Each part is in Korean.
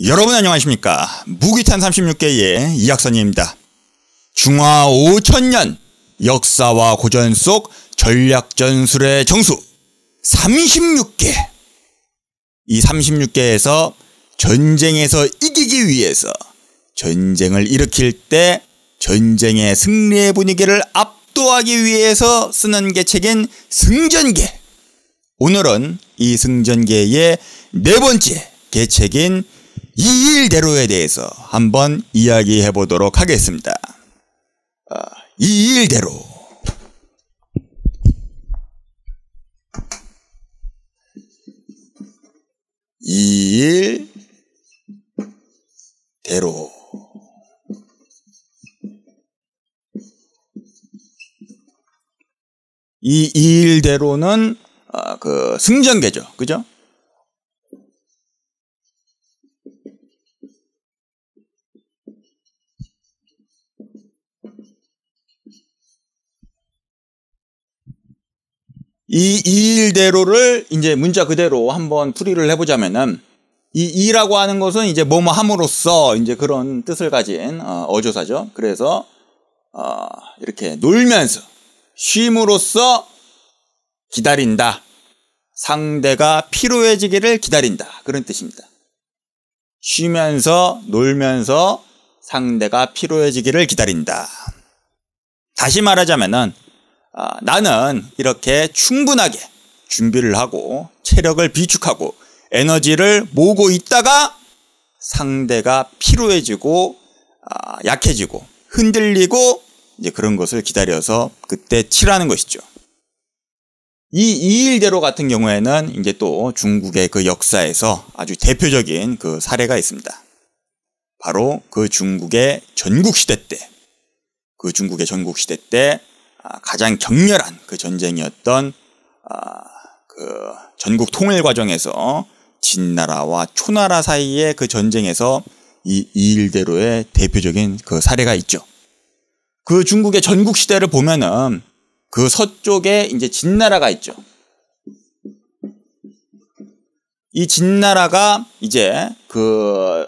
여러분 안녕하십니까. 무기탄 36개의 이학선입니다. 중화 5000년 역사와 고전 속 전략전술의 정수 36개. 이 36개에서 전쟁에서 이기기 위해서 전쟁을 일으킬 때 전쟁의 승리의 분위기를 압도하기 위해서 쓰는 계책인 승전계. 오늘은 이 승전계의 네 번째 계책인 이일대로에 대해서 한번 이야기해 보도록 하겠습니다. 이일대로. 이일대로. 이 이일대로는 그 승전계죠. 그죠? 이 이일대로를 이제 문자 그대로 한번 풀이를 해보자면은, 이 이라고 하는 것은 이제 뭐뭐 함으로써 이제 그런 뜻을 가진 어조사죠. 그래서 이렇게 놀면서 쉼으로써 기다린다. 상대가 피로해지기를 기다린다. 그런 뜻입니다. 쉬면서 놀면서 상대가 피로해지기를 기다린다. 다시 말하자면은 나는 이렇게 충분하게 준비를 하고 체력을 비축하고 에너지를 모으고 있다가 상대가 피로해지고 약해지고 흔들리고 이제 그런 것을 기다려서 그때 치라는 것이죠. 이 이일대로 같은 경우에는 이제 또 중국의 그 역사에서 아주 대표적인 그 사례가 있습니다. 바로 그 중국의 전국시대 때 가장 격렬한 그 전쟁이었던 그 전국 통일 과정에서 진나라와 초나라 사이의 그 전쟁에서 이 이일대로의 대표적인 그 사례가 있죠. 그 중국의 전국 시대를 보면은 그 서쪽에 이제 진나라가 있죠. 이 진나라가 이제 그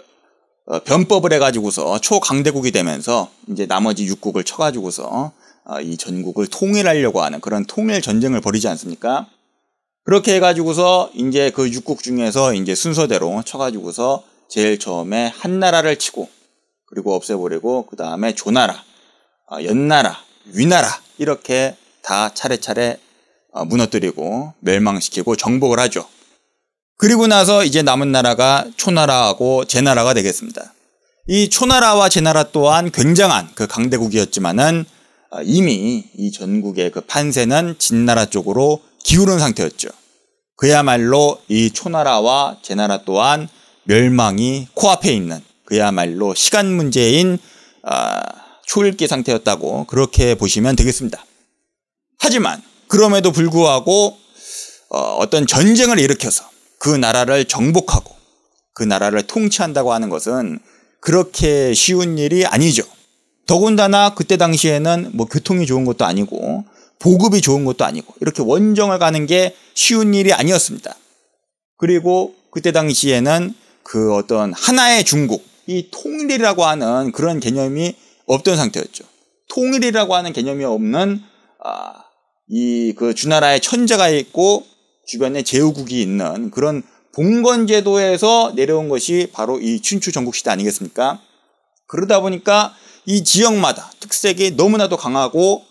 변법을 해가지고서 초강대국이 되면서 이제 나머지 육국을 쳐가지고서 이 전국을 통일하려고 하는 그런 통일 전쟁을 벌이지 않습니까? 그렇게 해가지고서 이제 그 육국 중에서 이제 순서대로 쳐가지고서 제일 처음에 한나라를 치고 그리고 없애버리고 그 다음에 조나라, 연나라, 위나라 이렇게 다 차례차례 무너뜨리고 멸망시키고 정복을 하죠. 그리고 나서 이제 남은 나라가 초나라하고 제나라가 되겠습니다. 이 초나라와 제나라 또한 굉장한 그 강대국이었지만은 이미 이 전국의 그 판세는 진나라 쪽으로 기울은 상태였죠. 그야말로 이 초나라와 제나라 또한 멸망이 코앞에 있는 그야말로 시간 문제인 초읽기 상태였다고 그렇게 보시면 되겠습니다. 하지만 그럼에도 불구하고 어떤 전쟁을 일으켜서 그 나라를 정복하고 그 나라를 통치한다고 하는 것은 그렇게 쉬운 일이 아니죠. 더군다나 그때 당시에는 뭐 교통이 좋은 것도 아니고 보급이 좋은 것도 아니고 이렇게 원정을 가는 게 쉬운 일이 아니었습니다. 그리고 그때 당시에는 그 어떤 하나의 중국, 이 통일이라고 하는 그런 개념이 없던 상태였죠. 통일이라고 하는 개념이 없는 이 그 주나라에 천자가 있고 주변에 제후국이 있는 그런 봉건제도에서 내려온 것이 바로 이 춘추 전국시대 아니겠습니까? 그러다 보니까 이 지역마다 특색이 너무나도 강하고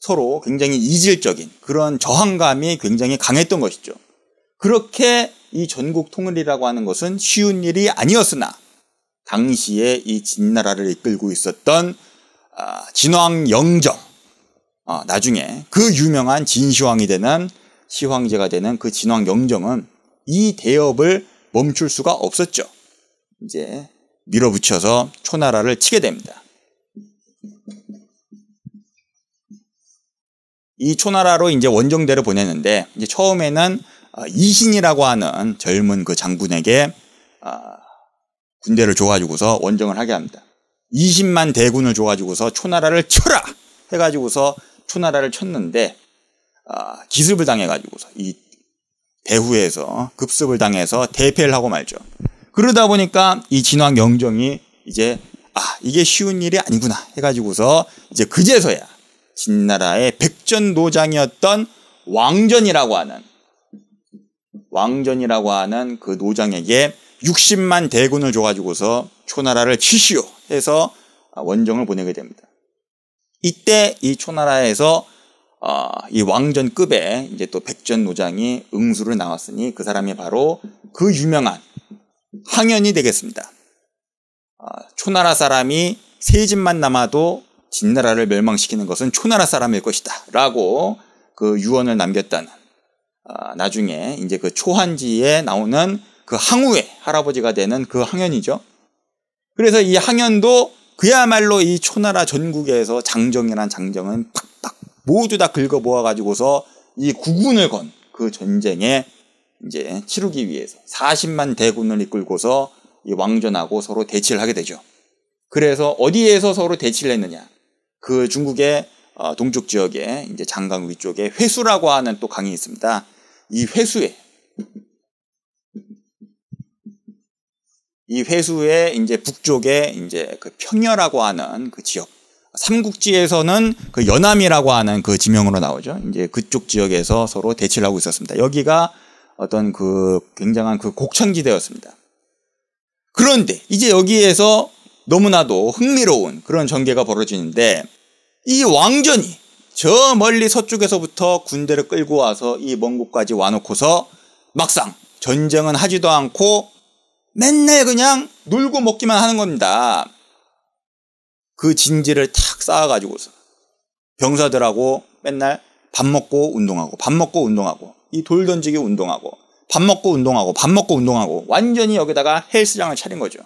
서로 굉장히 이질적인 그런 저항감이 굉장히 강했던 것이죠. 그렇게 이 전국 통일이라고 하는 것은 쉬운 일이 아니었으나 당시에 이 진나라를 이끌고 있었던 진왕 영정, 나중에 그 유명한 진시황이 되는 시황제가 되는 그 진왕 영정은 이 대업을 멈출 수가 없었죠. 이제 밀어붙여서 초나라를 치게 됩니다. 이 초나라로 이제 원정대를 보냈는데 이제 처음에는 이신이라고 하는 젊은 그 장군에게 군대를 줘가지고서 원정을 하게 합니다. 20만 대군을 줘가지고서 초나라를 쳐라 해가지고서 초나라를 쳤는데 기습을 당해가지고서 이 대후에서 급습을 당해서 대패를 하고 말죠. 그러다 보니까 이 진왕 영정이 이제 이게 쉬운 일이 아니구나 해가지고서 이제 그제서야 진나라의 백전노장이었던 왕전이라고 하는 그 노장에게 60만 대군을 줘가지고서 초나라를 치시오 해서 원정을 보내게 됩니다. 이때 이 초나라에서 이 왕전급의 이제 또 백전노장이 응수를 나왔으니 그 사람이 바로 그 유명한 항현이 되겠습니다. 초나라 사람이 세 집만 남아도 진나라를 멸망시키는 것은 초나라 사람일 것이다 라고 그 유언을 남겼다는, 나중에 이제 그 초한지에 나오는 그 항우의 할아버지가 되는 그 항현이죠. 그래서 이 항현도 그야말로 이 초나라 전국에서 장정이란 장정은 팍팍 모두 다 긁어 모아가지고서 이 국군을 건 그 전쟁에 이제 치르기 위해서 40만 대군을 이끌고서 이 왕전하고 서로 대치를 하게 되죠. 그래서 어디에서 서로 대치를 했느냐? 그 중국의 동쪽 지역에 이제 장강 위쪽에 회수라고 하는 또 강이 있습니다. 이 회수의 이제 북쪽에 이제 그 평야라고 하는 그 지역, 삼국지에서는 그 연암이라고 하는 그 지명으로 나오죠. 이제 그쪽 지역에서 서로 대치를 하고 있었습니다. 여기가 어떤 그 굉장한 그 곡창지대였습니다. 그런데 이제 여기에서 너무나도 흥미로운 그런 전개가 벌어지는데, 이 왕전이 저 멀리 서쪽에서부터 군대를 끌고 와서 이 먼 곳까지 와놓고서 막상 전쟁은 하지도 않고 맨날 그냥 놀고 먹기만 하는 겁니다. 그 진지를 탁 쌓아가지고서 병사들하고 맨날 밥 먹고 운동하고 밥 먹고 운동하고 이 돌 던지기 운동하고 밥 먹고 운동하고 밥 먹고 운동하고 완전히 여기다가 헬스장을 차린 거죠.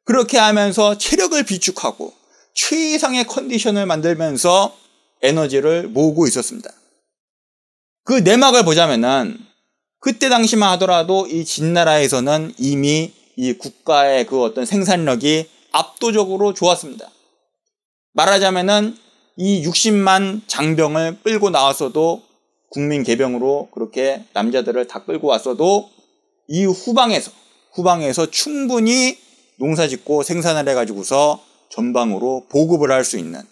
그렇게 하면서 체력을 비축하고 최상의 컨디션을 만들면서 에너지를 모으고 있었습니다. 그 내막을 보자면은 그때 당시만 하더라도 이 진나라에서는 이미 이 국가의 그 어떤 생산력이 압도적으로 좋았습니다. 말하자면은 이 60만 장병을 끌고 나왔어도, 국민 개병으로 그렇게 남자들을 다 끌고 왔어도 이 후방에서 충분히 농사짓고 생산을 해가지고서 전방으로 보급을 할 수 있는,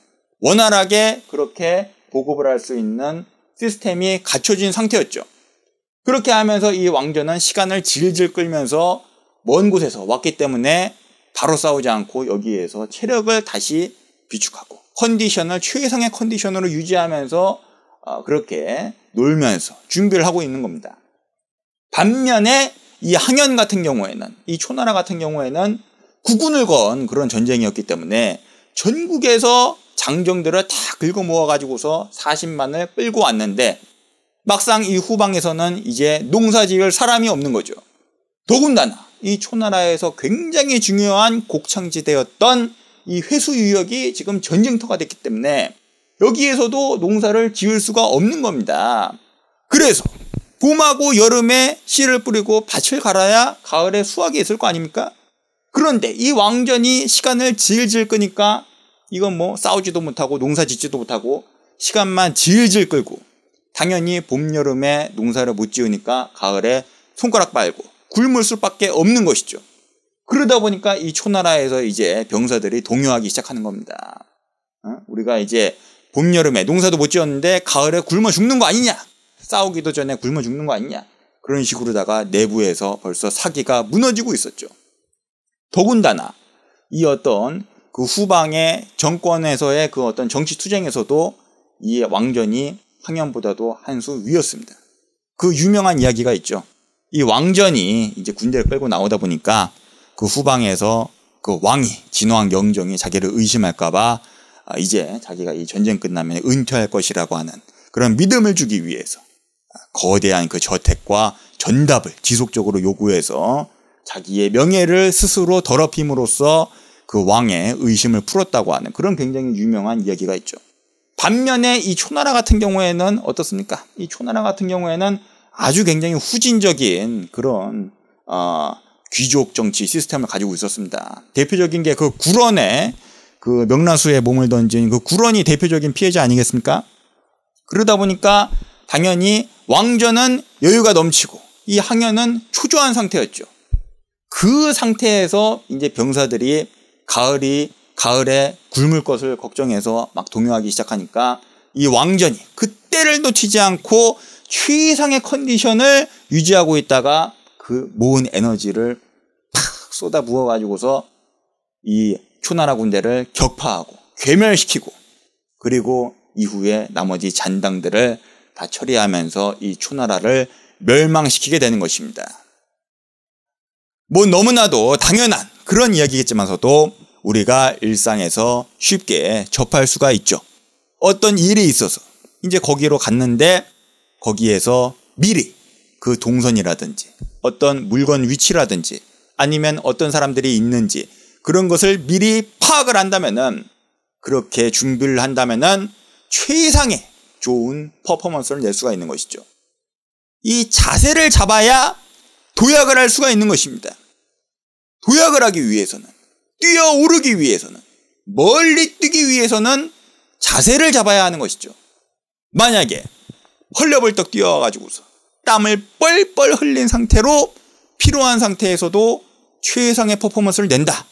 원활하게 그렇게 보급을 할 수 있는 시스템이 갖춰진 상태였죠. 그렇게 하면서 이 왕전은 시간을 질질 끌면서 먼 곳에서 왔기 때문에 바로 싸우지 않고 여기에서 체력을 다시 비축하고 컨디션을 최상의 컨디션으로 유지하면서 그렇게 놀면서 준비를 하고 있는 겁니다. 반면에 이 항현 같은 경우에는, 이 초나라 같은 경우에는 국군을 건 그런 전쟁이었기 때문에 전국에서 장정들을 다 긁어 모아가지고서 40만을 끌고 왔는데 막상 이 후방에서는 이제 농사지을 사람이 없는 거죠. 더군다나 이 초나라에서 굉장히 중요한 곡창지대였던 이 회수유역이 지금 전쟁터가 됐기 때문에 여기에서도 농사를 지을 수가 없는 겁니다. 그래서 봄하고 여름에 씨를 뿌리고 밭을 갈아야 가을에 수확이 있을 거 아닙니까? 그런데 이 왕전이 시간을 질질 끄니까 이건 뭐 싸우지도 못하고 농사 짓지도 못하고 시간만 질질 끌고, 당연히 봄, 여름에 농사를 못 지으니까 가을에 손가락 빨고 굶을 수밖에 없는 것이죠. 그러다 보니까 이 초나라에서 이제 병사들이 동요하기 시작하는 겁니다. 우리가 이제 봄, 여름에 농사도 못 지었는데 가을에 굶어 죽는 거 아니냐? 싸우기도 전에 굶어 죽는 거 아니냐? 그런 식으로다가 내부에서 벌써 사기가 무너지고 있었죠. 더군다나 이 어떤 그 후방의 정권에서의 그 어떤 정치 투쟁에서도 이 왕전이 항현보다도 한 수 위였습니다. 그 유명한 이야기가 있죠. 이 왕전이 이제 군대를 끌고 나오다 보니까 그 후방에서 그 왕이, 진왕 영정이 자기를 의심할까봐 이제 자기가 이 전쟁 끝나면 은퇴할 것이라고 하는 그런 믿음을 주기 위해서 거대한 그 저택과 전답을 지속적으로 요구해서 자기의 명예를 스스로 더럽힘으로써 그 왕의 의심을 풀었다고 하는 그런 굉장히 유명한 이야기가 있죠. 반면에 이 초나라 같은 경우에는 어떻습니까? 이 초나라 같은 경우에는 아주 굉장히 후진적인 그런 귀족 정치 시스템을 가지고 있었습니다. 대표적인 게 그 구런의 그 명나수에 몸을 던진 그 구런이 대표적인 피해자 아니겠습니까? 그러다 보니까 당연히 왕전은 여유가 넘치고 이 항현은 초조한 상태였죠. 그 상태에서 이제 병사들이 가을에 굶을 것을 걱정해서 막 동요하기 시작하니까 이 왕전이 그때를 놓치지 않고 최상의 컨디션을 유지하고 있다가 그 모은 에너지를 팍 쏟아 부어가지고서 이 초나라 군대를 격파하고 괴멸시키고 그리고 이후에 나머지 잔당들을 다 처리하면서 이 초나라를 멸망시키게 되는 것입니다. 뭐 너무나도 당연한 그런 이야기겠지만서도 우리가 일상에서 쉽게 접할 수가 있죠. 어떤 일이 있어서 이제 거기로 갔는데 거기에서 미리 그 동선이라든지 어떤 물건 위치라든지 아니면 어떤 사람들이 있는지 그런 것을 미리 파악을 한다면은 그렇게 준비를 한다면은 최상의 좋은 퍼포먼스를 낼 수가 있는 것이죠. 이 자세를 잡아야 도약을 할 수가 있는 것입니다. 도약을 하기 위해서는 뛰어오르기 위해서는 멀리 뛰기 위해서는 자세를 잡아야 하는 것이죠. 만약에 헐레벌떡 뛰어와가지고서 땀을 뻘뻘 흘린 상태로 피로한 상태에서도 최상의 퍼포먼스를 낸다.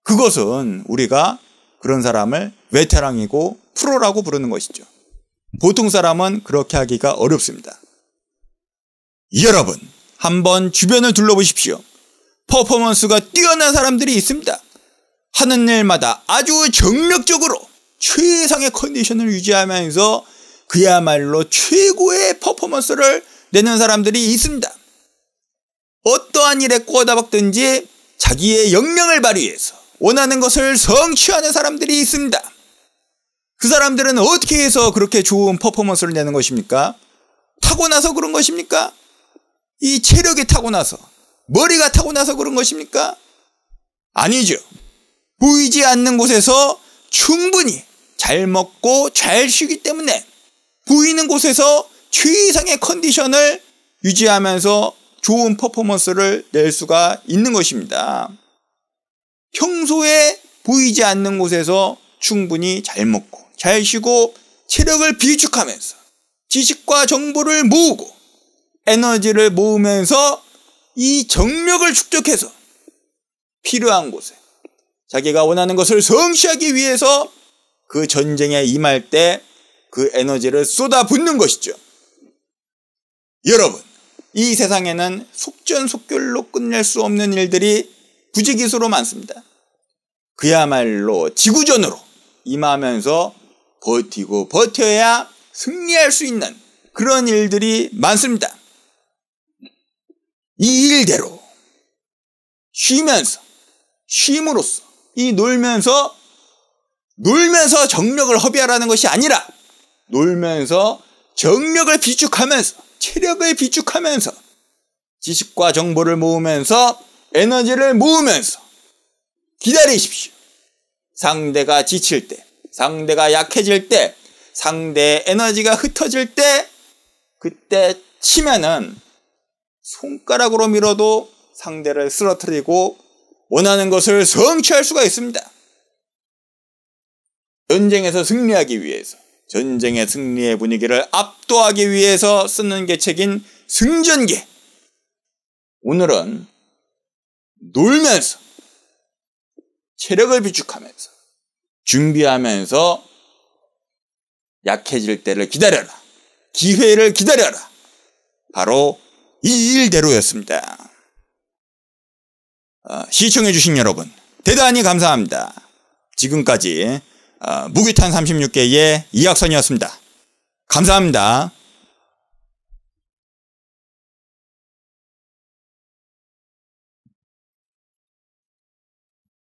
그것은 우리가 그런 사람을 베테랑이고 프로라고 부르는 것이죠. 보통 사람은 그렇게 하기가 어렵습니다. 여러분, 한번 주변을 둘러보십시오. 퍼포먼스가 뛰어난 사람들이 있습니다. 하는 일마다 아주 정력적으로 최상의 컨디션을 유지하면서 그야말로 최고의 퍼포먼스를 내는 사람들이 있습니다. 어떠한 일에 꼬다박든지 자기의 역량을 발휘해서 원하는 것을 성취하는 사람들이 있습니다. 그 사람들은 어떻게 해서 그렇게 좋은 퍼포먼스를 내는 것입니까? 타고나서 그런 것입니까? 이 체력이 타고나서, 머리가 타고나서 그런 것입니까? 아니죠. 보이지 않는 곳에서 충분히 잘 먹고 잘 쉬기 때문에 보이는 곳에서 최상의 컨디션을 유지하면서 좋은 퍼포먼스를 낼 수가 있는 것입니다. 평소에 보이지 않는 곳에서 충분히 잘 먹고 잘 쉬고 체력을 비축하면서 지식과 정보를 모으고 에너지를 모으면서 이 정력을 축적해서 필요한 곳에 자기가 원하는 것을 성취하기 위해서 그 전쟁에 임할 때 그 에너지를 쏟아붓는 것이죠. 여러분, 이 세상에는 속전속결로 끝낼 수 없는 일들이 부지기수로 많습니다. 그야말로 지구전으로 임하면서 버티고 버텨야 승리할 수 있는 그런 일들이 많습니다. 이 일대로 쉼으로써 이 놀면서 정력을 허비하라는 것이 아니라 놀면서 정력을 비축하면서 체력을 비축하면서 지식과 정보를 모으면서 에너지를 모으면서 기다리십시오. 상대가 지칠 때, 상대가 약해질 때, 상대의 에너지가 흩어질 때 그때 치면은 손가락으로 밀어도 상대를 쓰러뜨리고 원하는 것을 성취할 수가 있습니다. 전쟁에서 승리하기 위해서, 전쟁의 승리의 분위기를 압도하기 위해서 쓰는 계책인 승전계. 오늘은 놀면서 체력을 비축하면서 준비하면서 약해질 때를 기다려라. 기회를 기다려라. 바로 이 일대로였습니다. 시청해주신 여러분 대단히 감사합니다. 지금까지 무기탄 36개의 이학선이었습니다. 감사합니다.